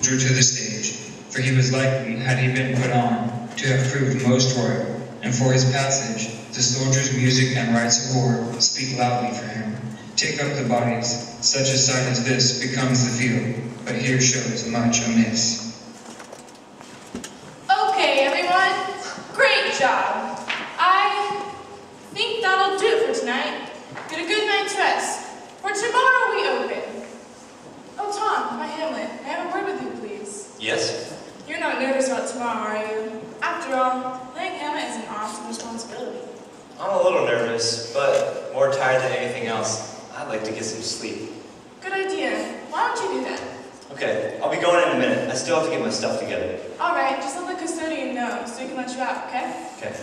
to the stage, for he was likely, had he been put on, to have proved most royal, and for his passage, the soldiers' music and rites of war speak loudly for him. Take up the bodies, such a sight as this becomes the field, but here shows much amiss. Okay, everyone, great job. I think that'll do it for tonight. Get a good night's rest. For tomorrow we open. Oh, Tom, my Hamlet, may I have a word with you, please? Yes? You're not nervous about tomorrow, are you? After all, playing Hamlet is an awesome responsibility. I'm a little nervous, but more tired than anything else. I'd like to get some sleep. Good idea. Why don't you do that? Okay, I'll be going in a minute. I still have to get my stuff together. All right, just let the custodian know so he can let you out, okay? Okay.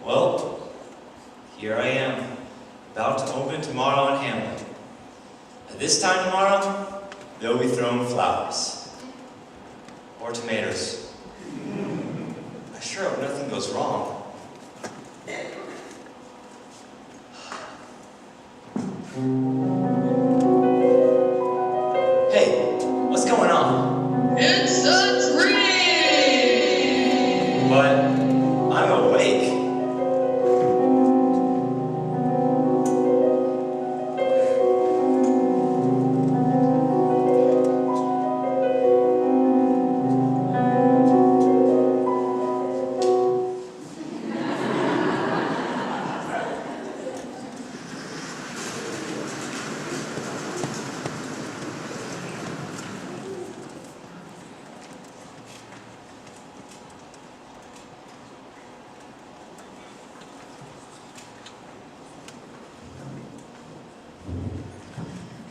Well, here I am, about to open tomorrow in Hamlet. At this time tomorrow, they'll be throwing flowers. Or tomatoes. I sure hope nothing goes wrong. Hey, what's going on? It's a dream! But I'm awake.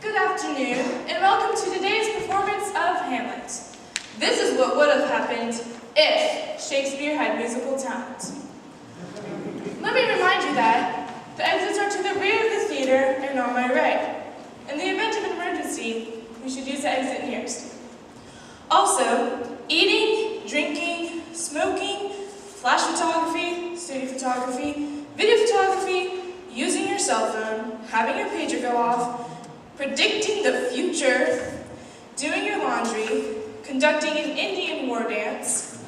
Good afternoon, and welcome to today's performance of Hamlet. This is what would have happened if Shakespeare had musical talent. Let me remind you that the exits are to the rear of the theater and on my right. In the event of an emergency, we should use the exit nearest. Also, eating, drinking, smoking, flash photography, studio photography, video photography, using your cell phone, having your pager go off, predicting the future, doing your laundry, conducting an Indian war dance,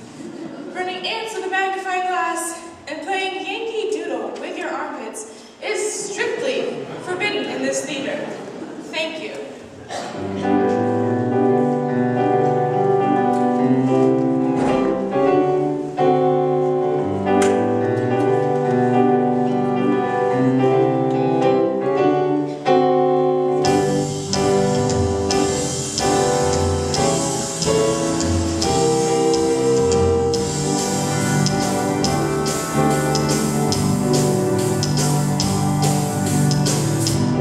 running ants with a magnifying glass, and playing Yankee Doodle with your armpits is strictly forbidden in this theater. Thank you.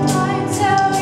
I tell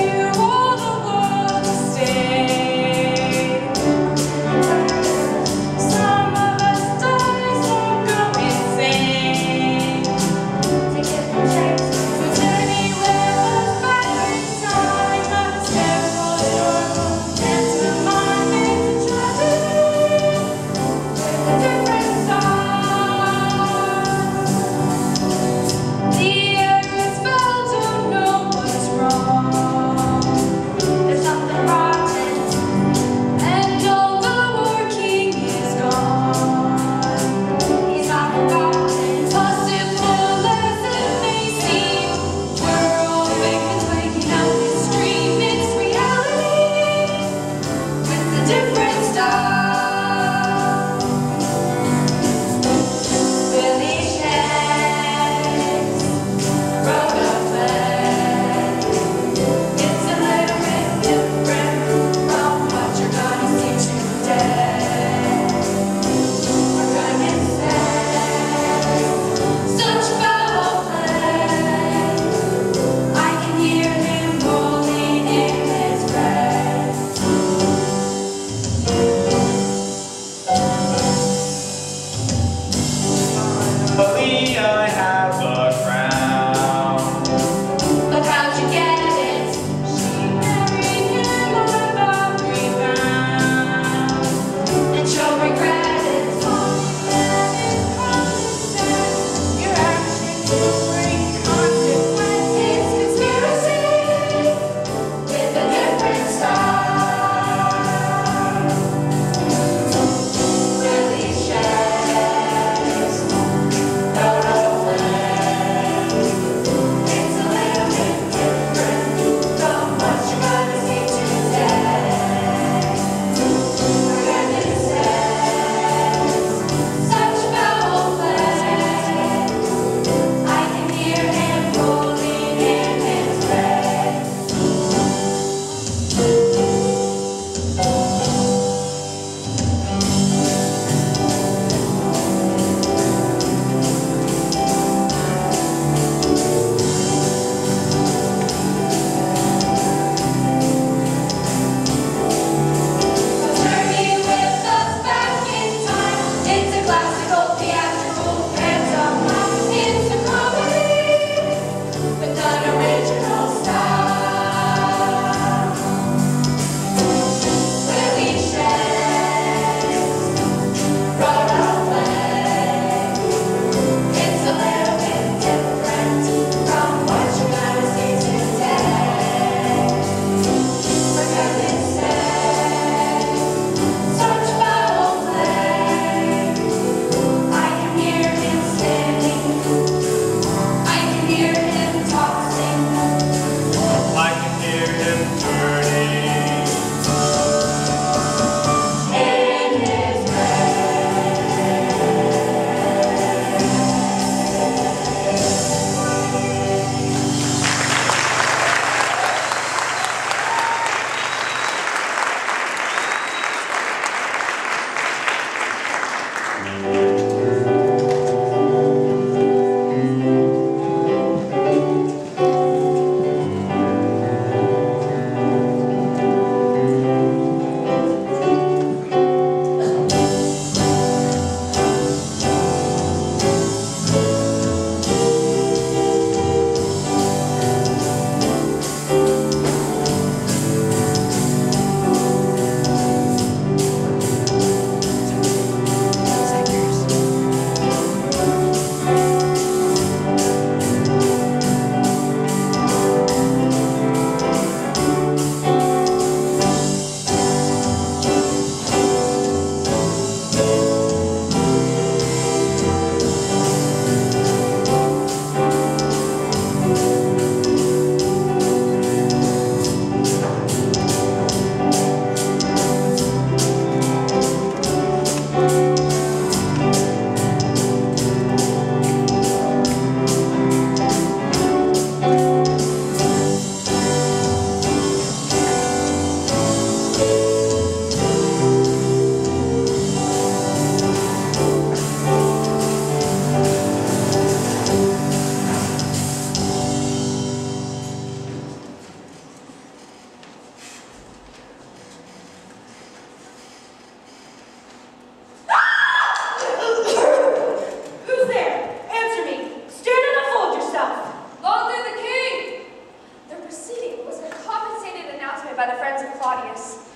by the friends of Claudius.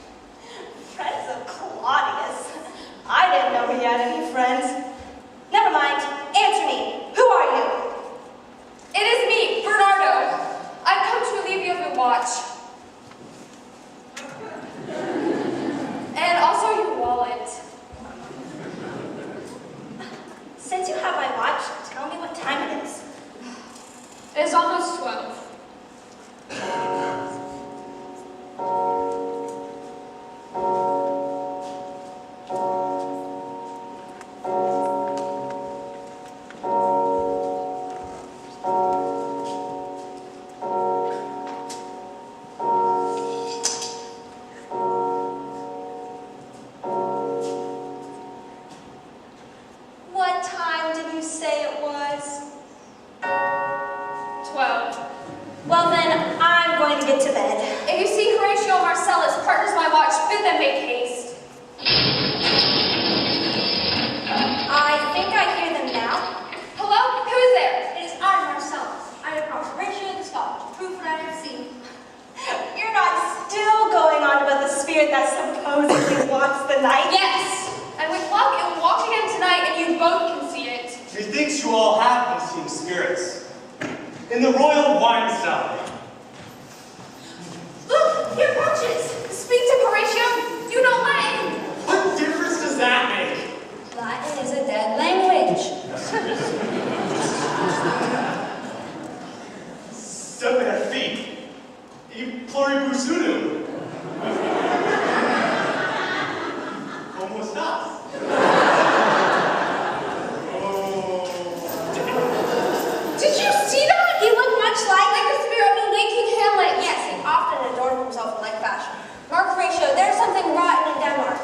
Friends of Claudius? I didn't know he had any friends. Never mind. Answer me. Who are you? It is me, Bernardo. I've come to relieve you of your watch. And also your wallet. Since you have my watch, tell me what time it is. It is almost 12. What time did you say it was? 12. Well then, I'm going to get to bed. If you see Horatio and Marcellus, partners of my watch, bid them make haste. I think I hear them now. Hello? Who is there? It is I, Marcellus. I have brought Horatio the scholar to prove what I have seen. You're not still going on about the spirit that supposedly walks the night? Yes. And with luck, it will walk again tonight, and you both can see it. Methinks you all have been seeing spirits. In the royal wine cellar. Look, your watches. Speak to Horatio. You know Latin. What difference does that make? Latin is a dead language. Seven feet. E pluribus unum. Como estas? Did you see that? He looked much like The spirit of the late King Hamlet. Yes, he often adorned himself in like fashion. Mark Horatio, there's something rotten in Denmark.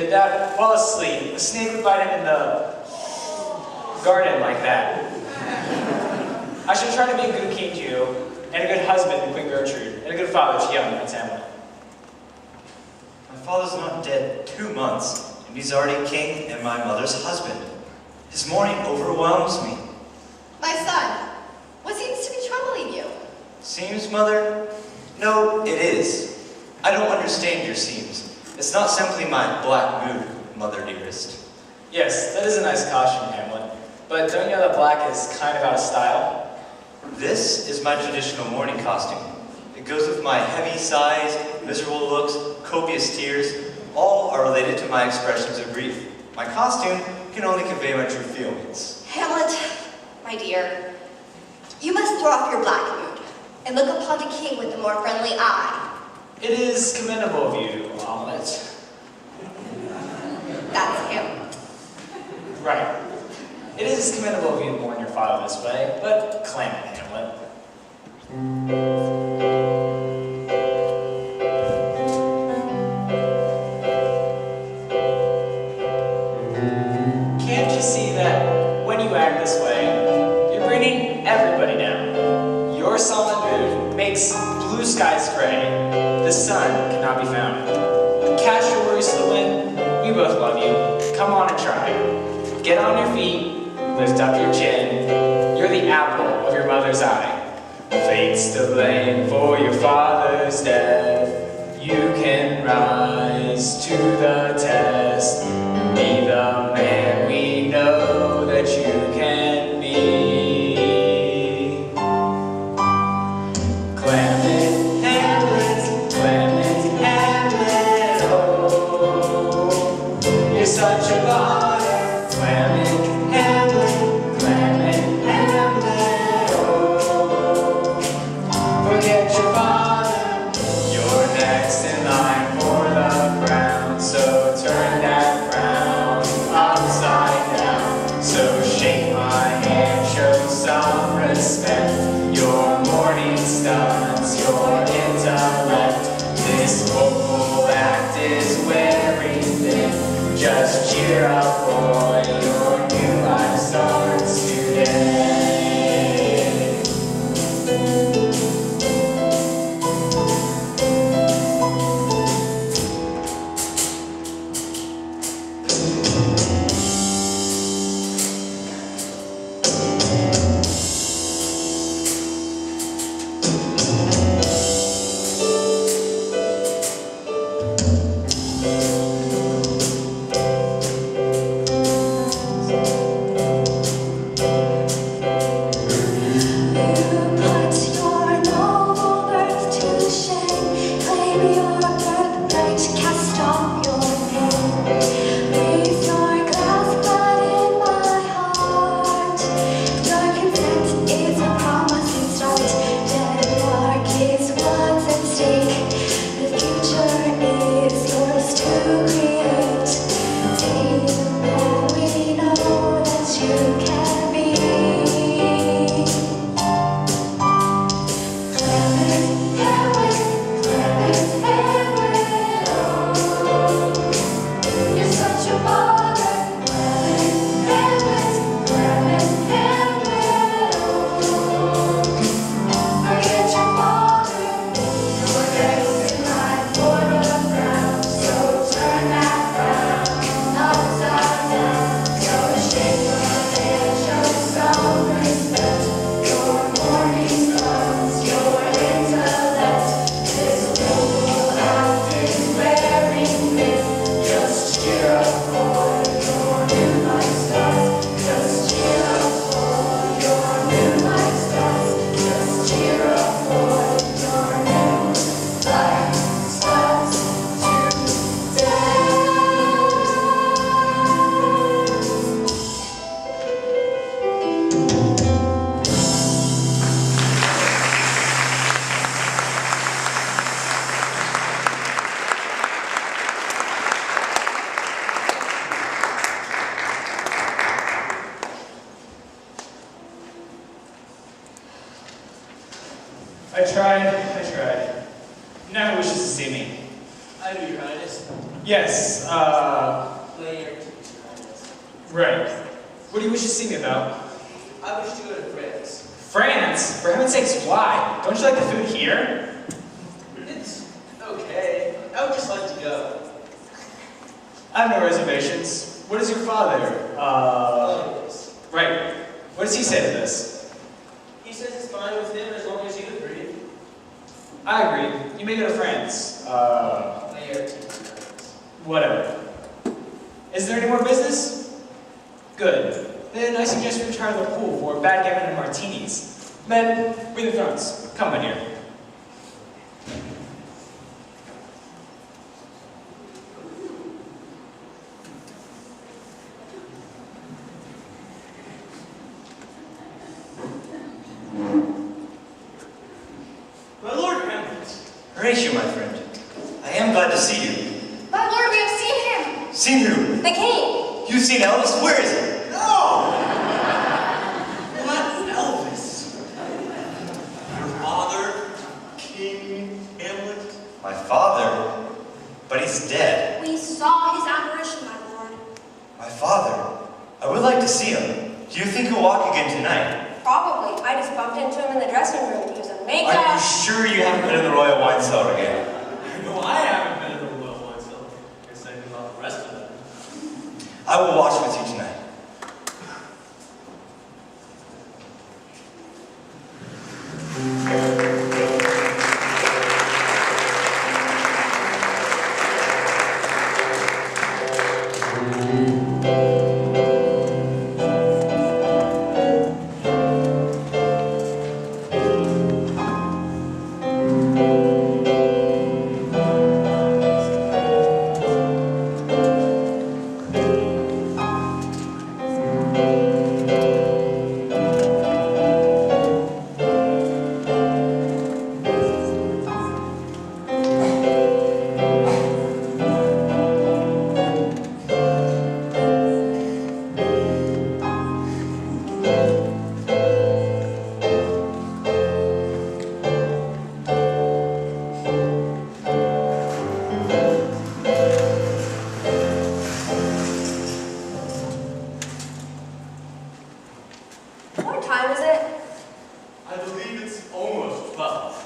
did that while asleep. A snake would bite him in the garden like that. I should try to be a good king to you, and a good husband to Queen Gertrude, and a good father to young Prince Hamlet. My father's not dead 2 months, and he's already king and my mother's husband. His mourning overwhelms me. My son, what seems to be troubling you? Seems, Mother? No, it is. I don't understand your seems. It's not simply my black mood, Mother dearest. Yes, that is a nice costume, Hamlet. But don't you know that black is kind of out of style? This is my traditional mourning costume. It goes with my heavy sighs, miserable looks, copious tears. All are related to my expressions of grief. My costume can only convey my true feelings. Hamlet, my dear, you must throw off your black mood and look upon the king with a more friendly eye. It is commendable of you, Hamlet. That's him. Right. It is commendable of you to mourn your father this way, but claim it, Hamlet. Can't you see that when you act this way, you're bringing everybody down? Your sullen mood makes blue skies gray. The sun cannot be found. Cast your worries to the wind. We both love you. Come on and try. Get on your feet. Lift up your chin. You're the apple of your mother's eye. Fate's to blame for your father's death. You can rise to the test. Be the man we know that you can be. Clement Hamlet, Clement Hamlet, oh, you're such a bother. Clement Hamlet, Clement Hamlet, oh, forget your father. You're next in line for the crown, so turn that crown upside down. So shake my hand, show some respect. Your mourning stuns your intellect. This vocal act is wearing thin. Just cheer up, boy, your new life starts today. I tried. No one wishes to see me. I do, Your Highness. Yes, Later, Your Highness. right. What do you wish to see me about? I wish to go to France. France? For heaven's sakes, why? Don't you like the food here? It's okay. I would just like to go. I have no reservations. What is your father? Yes. Right. What does he say to this? He says it's fine with him as long as you agree. I agree. You may go to France. Later, Whatever. Is there any more business? Good. Then I suggest we retire to the pool for backgammon and martinis. Men, bring the thrones. Come in here. My Lord Hamlet. Horatio, my friend, I am glad to see you. My lord, we have seen him. Seen who? The king. You've seen Elvis? Where is he? No! Not Elvis. Your father, King Hamlet. My father? But he's dead. We saw his apparition, my lord. My father? I would like to see him. Do you think he'll walk again tonight? Probably. I just bumped into him in the dressing room. He was a Are you makeup. sure you haven't been in the Royal Wine Cellar again? No, I haven't been in the Royal Wine Cellar. Guess I knew about the rest of them. I will watch with you tonight. What time is it? I believe it's almost 12.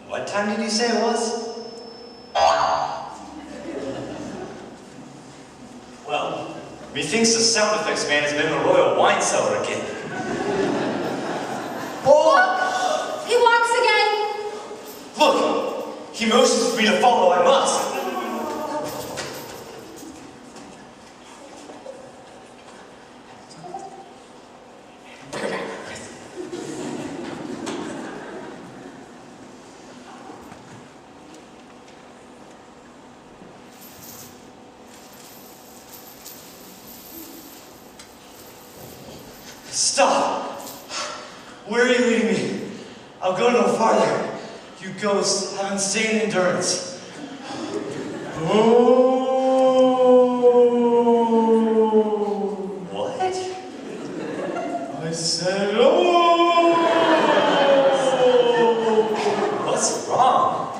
What time did you say it was? Well, methinks the sound effects man has been in the Royal Wine Cellar again. Look! He walks again. Look! He motions for me to follow. I must. Stop! Where are you leading me? I'll go no farther. You ghosts have insane endurance. Oh! What? I said, oh! What's wrong?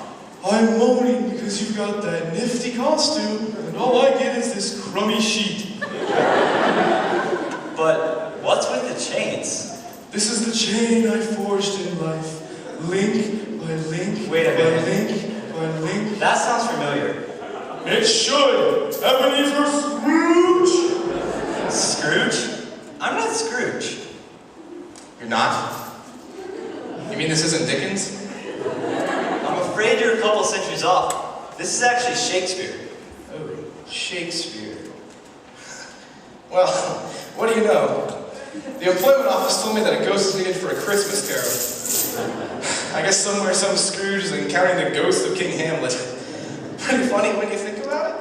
I'm moaning because you've got that nifty costume, and all I get is this crummy sheet. But what's with the chains? This is the chain I forged in life. Link by link, Wait a by minute. link, by link. That sounds familiar. It should! Ebenezer Scrooge! Scrooge? I'm not Scrooge. You're not? You mean this isn't Dickens? I'm afraid you're a couple centuries off. This is actually Shakespeare. Oh, Shakespeare. Well, what do you know? The employment office told me that a ghost is needed for a Christmas carol. I guess somewhere some Scrooge is encountering the ghost of King Hamlet. Pretty funny when you think about it.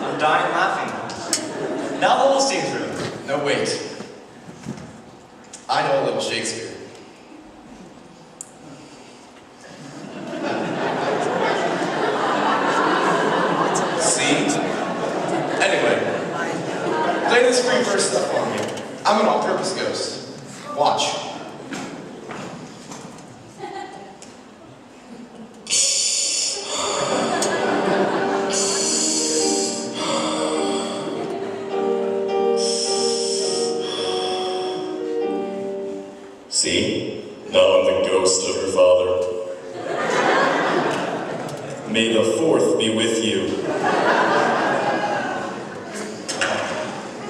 I'm dying laughing. Now the whole scene's ruined. No, wait. I know a little Shakespeare. See? Anyway, play this free verse stuff on me. I'm an all-purpose ghost. Watch. See? Now I'm the ghost of your father. May the fourth be with you.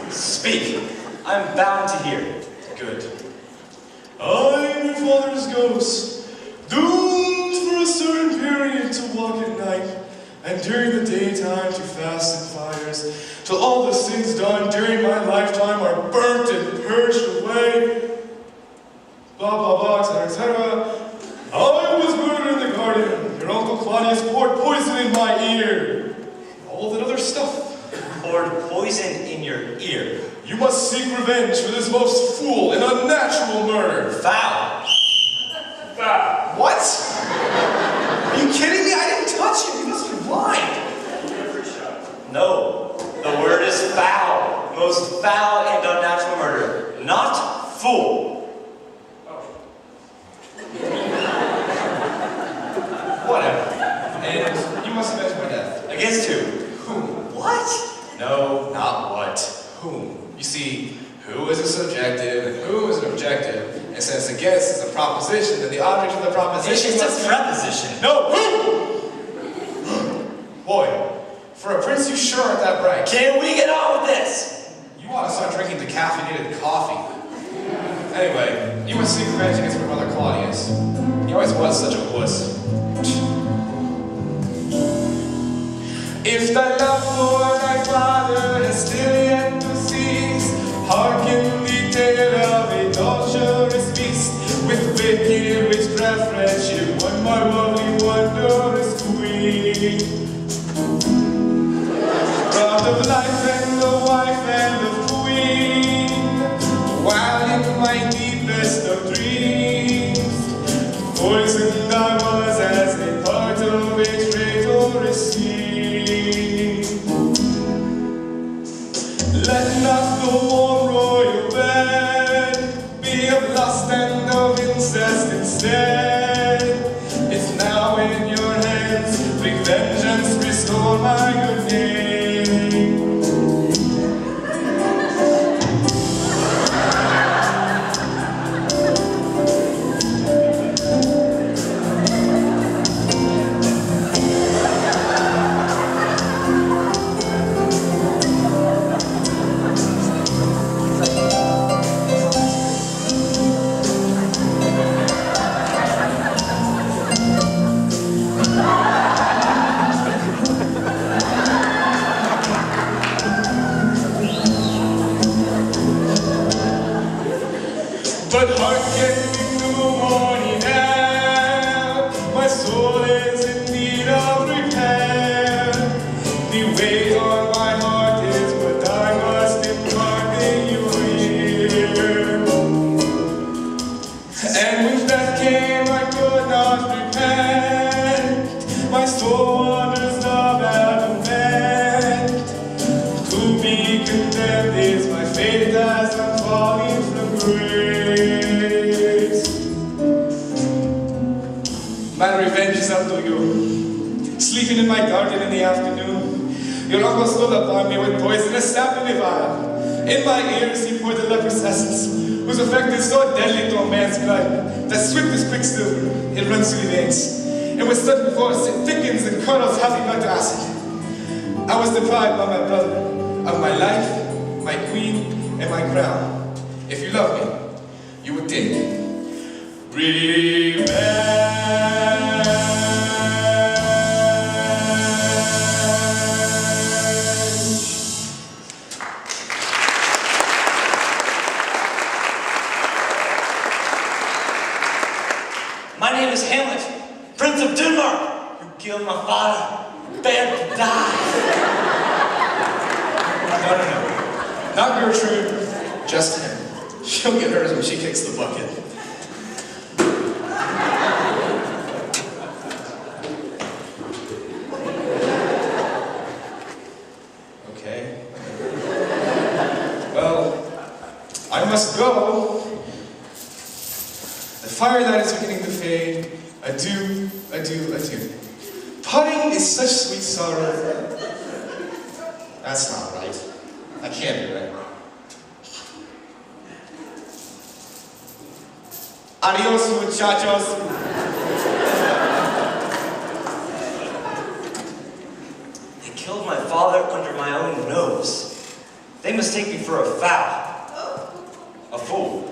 Speak. I'm bound to hear. Good. I am your father's ghost, doomed for a certain period to walk at night, and during the daytime to fast in fires, till all the sins done during my lifetime are burnt and purged away. Blah, blah, blah, etc., etc. I was murdered in the garden. Your Uncle Claudius poured poison in my ear. All that other stuff. Poured poison in your ear. You must seek revenge for this most fool and unnatural murder. Foul. Foul. What? Are you kidding me? I didn't touch him. You must be blind. No. The word is foul. Most foul and unnatural murder. Not fool. Whatever. And you must avenge my death. Against who? Whom? What? No, not what. Whom? You see, who is a subjective and who is an objective, and since against is a proposition, then the object of the proposition It's must a be... preposition. No, who? Boy, for a prince you sure aren't that bright. Can we get on with this? You ought to start drinking decaffeinated coffee. Anyway, you must seek revenge against my brother Claudius. He always was such a wuss. If thy love for thy father has still yet to cease, hearken the tale of a torturous beast, with wicked witchcraft friendship won my lovely wondrous queen. Proud of life and the wife and the queen, while in my deepest of dreams, poisoned I was as a part of a traitorous scheme. Let not the warm royal bed be of lust and of incest instead. It's now in your hands, bring vengeance, restore my good name. But hearken in the morning air, my soul is in need of repair. The weight on my heart is what I must impart in your ear. And when death came, I could not repent. My soul wanders about and bent. To be condemned is my fate as I'm falling from grace. My revenge is up to you. Sleeping in my garden in the afternoon, your uncle stole upon me with poisonous sap in a vial. In my ears he poured the leprous essence, whose effect is so deadly to a man's blood, that swift as quicksilver, it runs through the veins. And with sudden force it thickens and curdles healthy blood to acid. I was deprived by my brother of my life, my queen, and my crown. If you love me, you would take revenge. My name is Hamlet, Prince of Denmark. You killed my father. Prepare to die. No. Not Gertrude. Just him. She'll get hers when she kicks the bucket. Okay. Well, I must go. The firelight is beginning to fade. Adieu, adieu, adieu. Parting is such sweet sorrow. That's not right. I can't be right. Adios, muchachos. They killed my father under my own nose. They mistake me for a foul. A fool.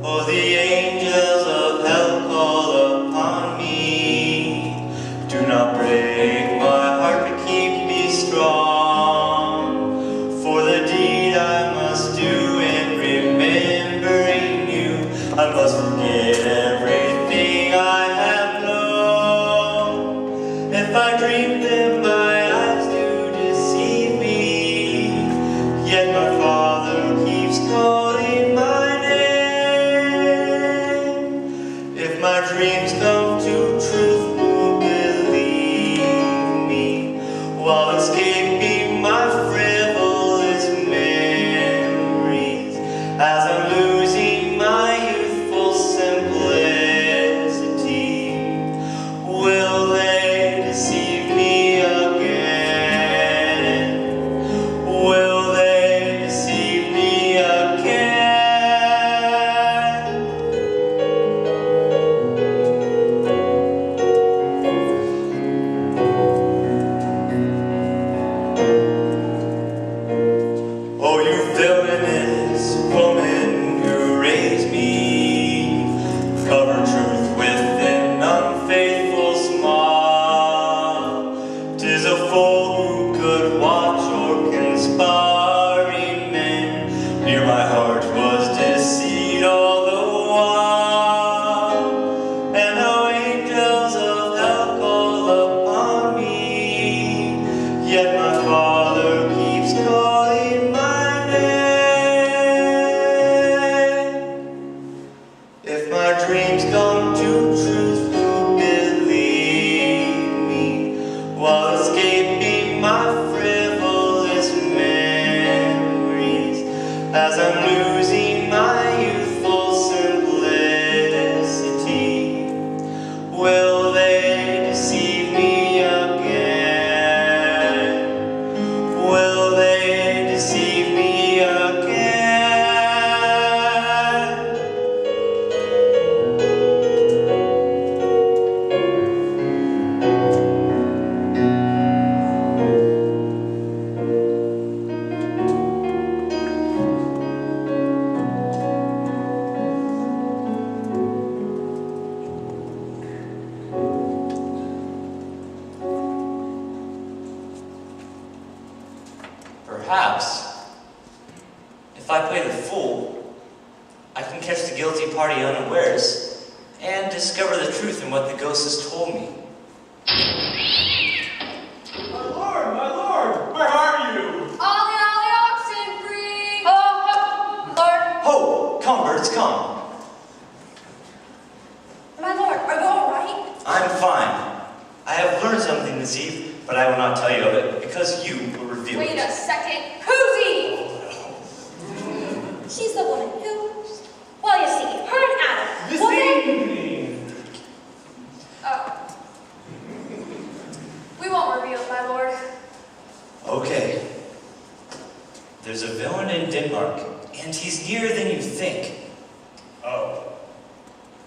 Oh, the angels of hell call upon me. Do not break my heart, but keep me strong. For the deed I must do in remembering you, I must forget everything I have known. If I dream them, my eyes do deceive me. Yet my Father keeps calling my name. If my dreams come to truth, who believe me? While escaping my frivolous memories, as I'm losing my youthful simplicity, will they deceive me again? Will they deceive me again? Oh, you villainous woman who raised me, cover truth with an unfaithful smile. 'Tis a fool who could watch your conspiring men. Near my heart was deceit all the while. And how angels of hell call upon me, yet my Father keeps calling my name. If my dreams come to truth, who believe me? While escaping my frivolous memories, as I'm losing my youthful simplicity, will they deceive me again? Will they deceive me again? Perhaps, if I play the fool, I can catch the guilty party unawares and discover the truth in what the ghost has told me. My lord, where are you? Ollie, oxen free! Lord. Ho! Come, birds, come. My lord, are you all right? I'm fine. I have learned something this eve, but I will not tell you of it, because you will reveal Wait it. a second. Who's Eve? She's the woman who... Well, you see, her and Adam. This woman... evening. Oh. We won't reveal it, my lord. Okay. There's a villain in Denmark, and he's nearer than you think. Oh,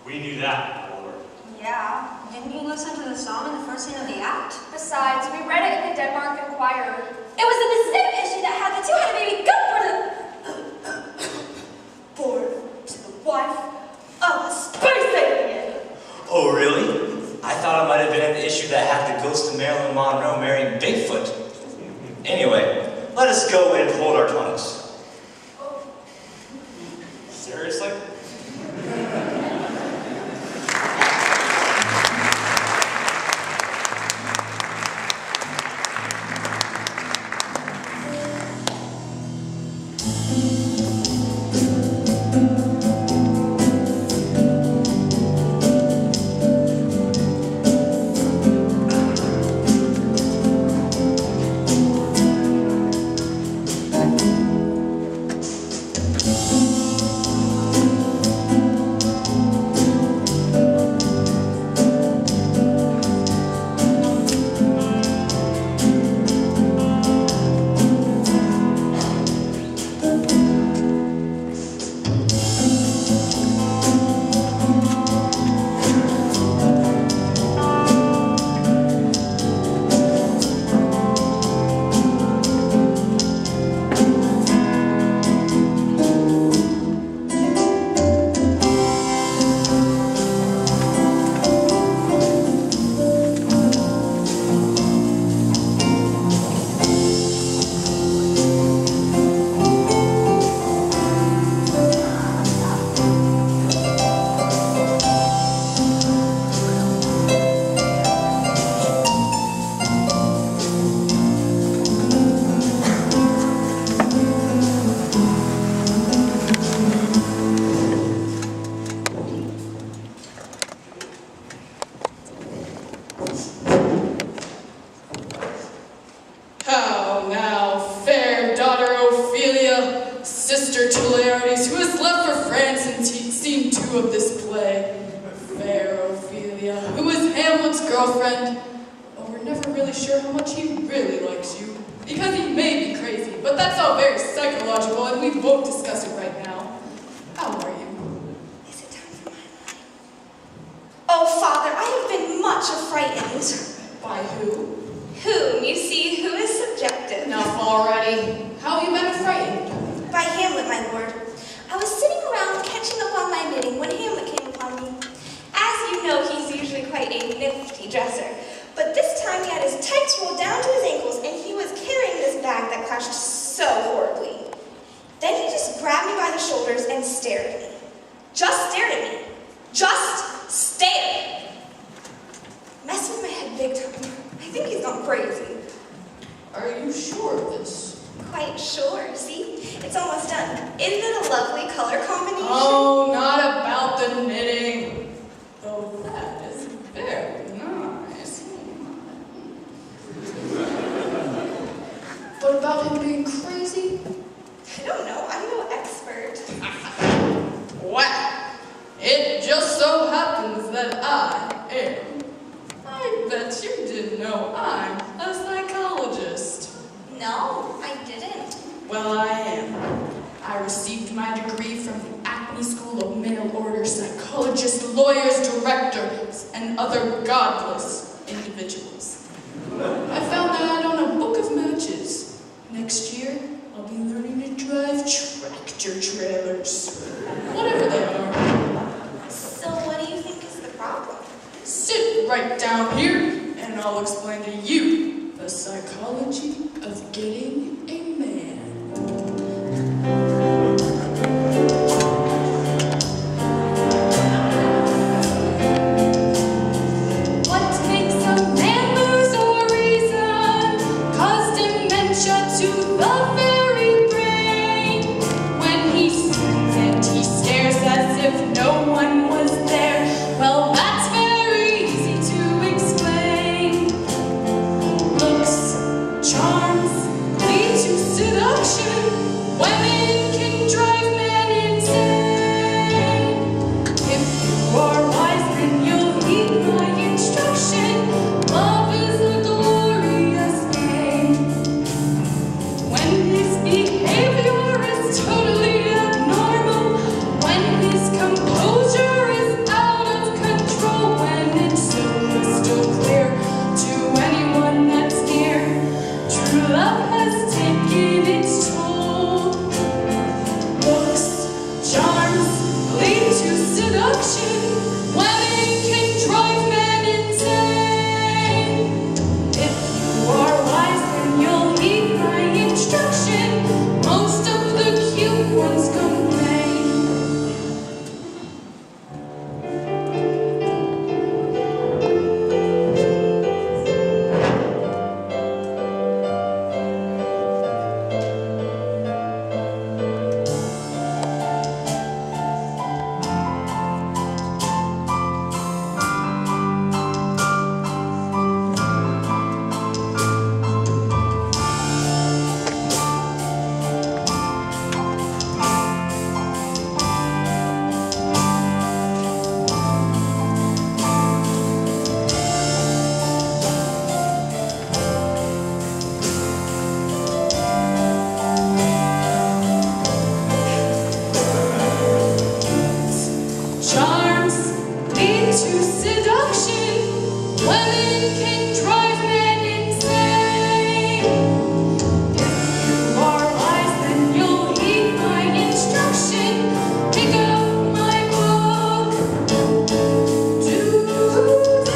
we knew that, my lord. Yeah. Didn't you listen to the psalm in the first scene of the act? Besides, we read it in the Denmark Enquirer. It was in the same issue that had the two had a baby go for the... born to the wife of a space alien. Oh, really? I thought it might have been an issue that had the ghost of Marilyn Monroe marrying Bigfoot. Anyway, let us go and hold our tongues. Seriously? How now, fair daughter Ophelia, sister to Laertes, who has left for France in scene 2 of this play. Fair Ophelia, who is Hamlet's girlfriend. Oh, we're never really sure how much he really likes you, because he may be crazy, but that's all very psychological, and we won't discuss it right now. How are you? Is it time for my line? Oh, Father, I have been much affrighted. By who? Whom, you see, who is subjective. Enough already. How have you been affrighted? By Hamlet, my lord. I was sitting around catching up on my knitting when Hamlet came upon me. As you know, he's usually quite a nifty dresser, but this time he had his tights rolled down to his ankles and he was carrying this bag that clashed so horribly. Then he just grabbed me by the shoulders and stared at me. Just stared at me. Just stared. Messed with my head big time. I think he's gone crazy. Are you sure of this? Quite sure. See? It's almost done. Isn't it a lovely color combination? Oh, not about the knitting. Though that is very nice. What about him being crazy? I don't know. I'm no expert. Well, it just so happens that I am. I bet you didn't know I'm a psychologist. No, I didn't. Well, I am. I received my degree from the Acme School of Mail Order Psychologists, Lawyers, Directors, and other godless individuals. I found that on a book of matches. Next year, I'll be learning to drive tractor trailers. Whatever they are. So what do you think is the problem? Sit right down here, and I'll explain to you the psychology of getting a man. What makes a man lose a reason? Cause dementia to the very brain. When he sits and he stares as if no one was there. Well, that's very easy to explain. Looks, charms, lead to Charms lead to seduction. Women can drive men insane. If you are wise, then you'll heed my instruction. Pick up my book today.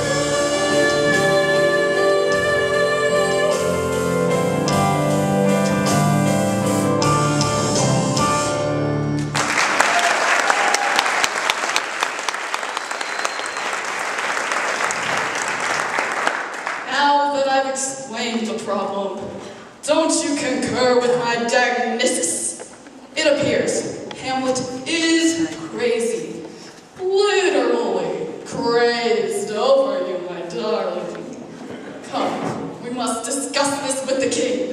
Now that I've explained the problem, don't you concur with my diagnosis? It appears Hamlet is crazy. Literally crazed over you, my darling. Come, we must discuss this with the king.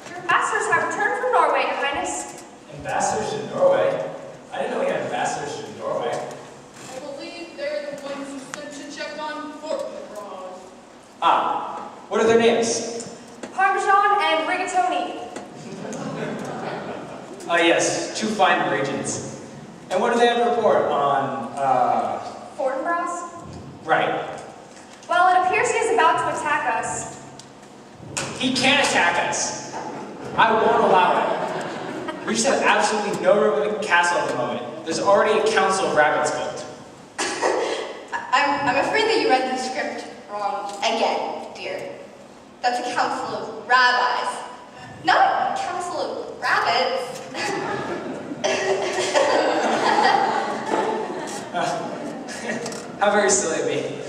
Your ambassadors have returned from Norway, Your Highness. Ambassadors to Norway? I didn't know we had ambassadors to Norway. I believe they're the ones who sent to check on Portland abroad. Ah, what are their names? Parmesan and rigatoni. Ah, yes, two fine regions. And what do they have to report on, Fortinbras? right. Well, it appears he is about to attack us. He can't attack us. I won't allow it. We just have absolutely no room in the castle at the moment. There's already a council of rabbits built. I'm afraid that you read the script wrong again, dear. That's a council of rabbis, not a council of rabbits. How very silly of me.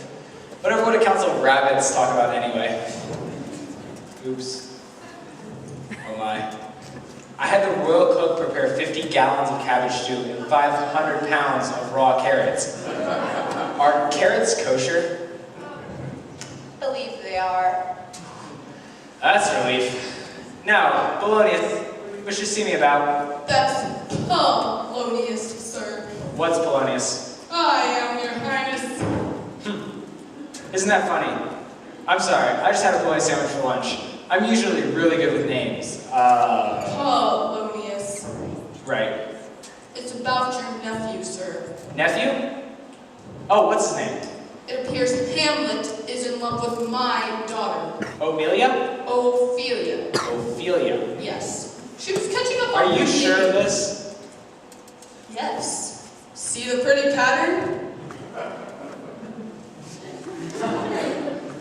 Whatever would a council of rabbits talk about anyway? Oops. Oh my. I had the royal cook prepare 50 gallons of cabbage stew and 500 pounds of raw carrots. Are carrots kosher? Believe they are. That's a relief. Now, Polonius, what you see me about? That's Polonius, sir. What's Polonius? I am your highness. Isn't that funny? I'm sorry, I just had a bologna sandwich for lunch. I'm usually really good with names. Polonius. Right. It's about your nephew, sir. Nephew? Oh, what's his name? It appears Hamlet is in love with my daughter, Omelia? Ophelia. Ophelia. Yes. She was catching up on Are you me. sure of this? Yes. See the pretty pattern?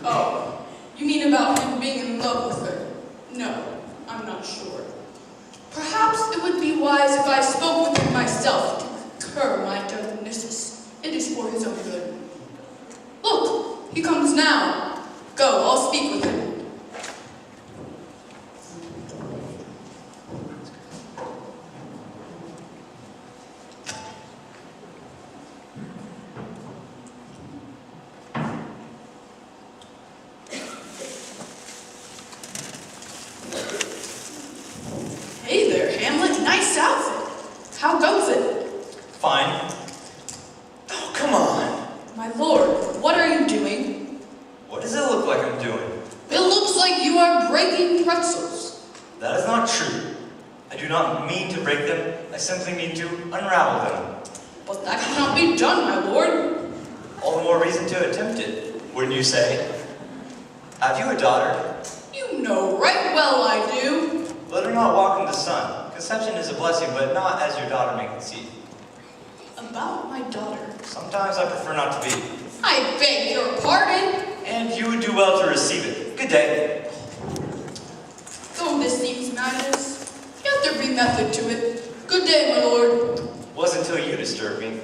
Oh, you mean about him being in love with her? No, I'm not sure. Perhaps it would be wise if I spoke with him myself to curb my diagnosis. It is for his own good. Look, he comes now. Go, I'll speak with him. Hey there, Hamlet. Nice outfit. How goes it? Fine. Oh, come on. My lord, what are you doing? What does it look like I'm doing? It looks like you are breaking pretzels. That is not true. I do not mean to break them. I simply mean to unravel them. but that cannot be done, my lord. All the more reason to attempt it, wouldn't you say? Have you a daughter? You know right well I do. Let her not walk in the sun. Conception is a blessing, but not as your daughter may conceive. About my daughter. Sometimes I prefer not to be. I beg your pardon. And you would do well to receive it. Good day. Though this seems madness, yet there be method to it. Good day, my lord. Wasn't until you disturbed me.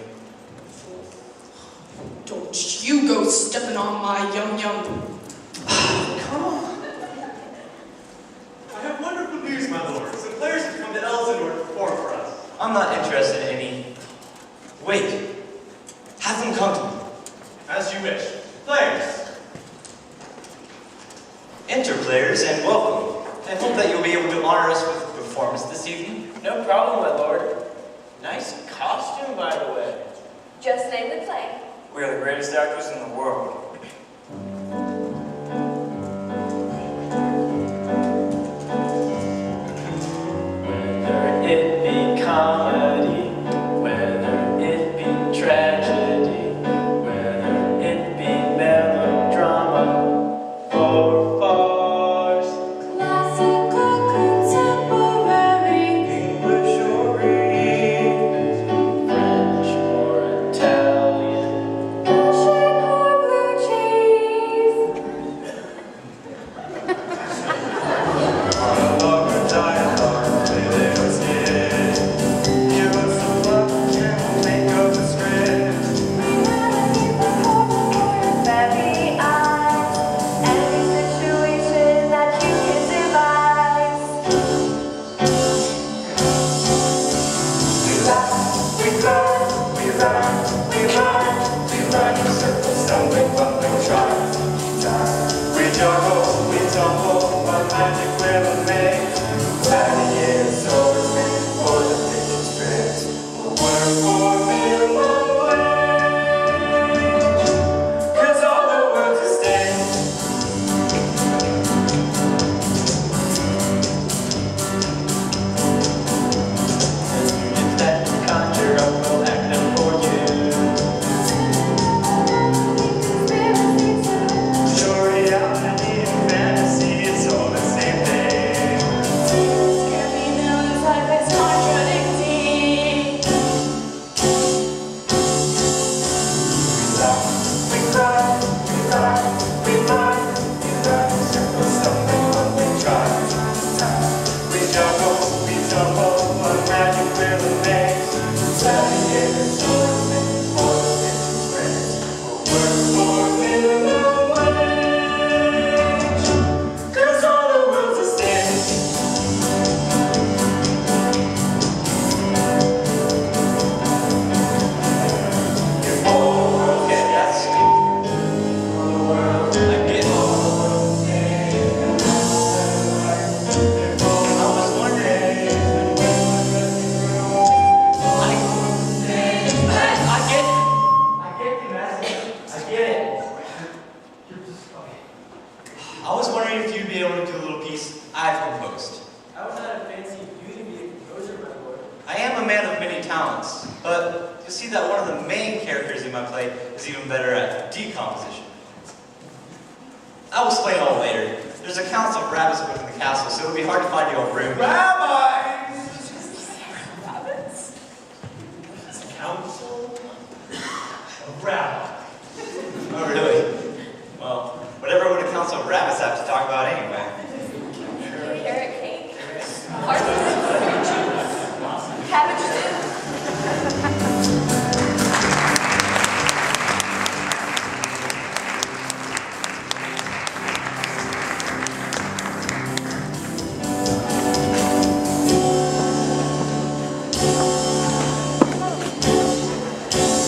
Don't you go stepping on my yum-yum. Come on. I have wonderful news, my lord. Some players have come to Elsinore to perform for us. I'm not interested in any. Wait. Have them come to me. As you wish. Players. Enter, players, and welcome. I hope that you'll be able to honor us with a performance this evening. No problem, my lord. Nice costume, by the way. Just name the play. We are the greatest actors in the world. Whether it be comedy, whether it be tragedy, whether it be melodrama or farce, Classical, contemporary, English or Greek, French or Italian, Russian or blue cheese. monologue or dialogue, play little skit. Give us a look and we'll make up a script. Reality before your very eyes. Any situation that you can devise. We laugh, we cry, we run, we run, we run in circles, stumbling, bumbling, trying. We juggle, we tumble, what magic will it make? Gladiators, swordsmen, for the picture script. We'll work for minimum wage, 'cause all the world's at stake. If that you conjure up, we'll act them for you. Your reality and fantasy, it's all the same thing. Scare me now, this life is contradicting. We laugh, we cry, we run, we run, we run in circles, stumbling when we try. We juggle, we tumble, what magic will it make? Gladiators, swordsmen, for the picture spreads. We'll work for minimum wage, 'cause all the world's at stake. If all the world gets that sweet, all the world I get all the world if all I was wondering I get the message. I get it. I was wondering if you'd be able to do a little piece I've composed. I was not a fancy beauty be a composer, my lord. I am a man of many talents, but you'll see that one of the main characters in my play is even better at decomposition. I'll explain all later. There's accounts of rabbits within the castle, so it'll be hard to find your own room. Rabbis! Rabbits? Council of Rabbis.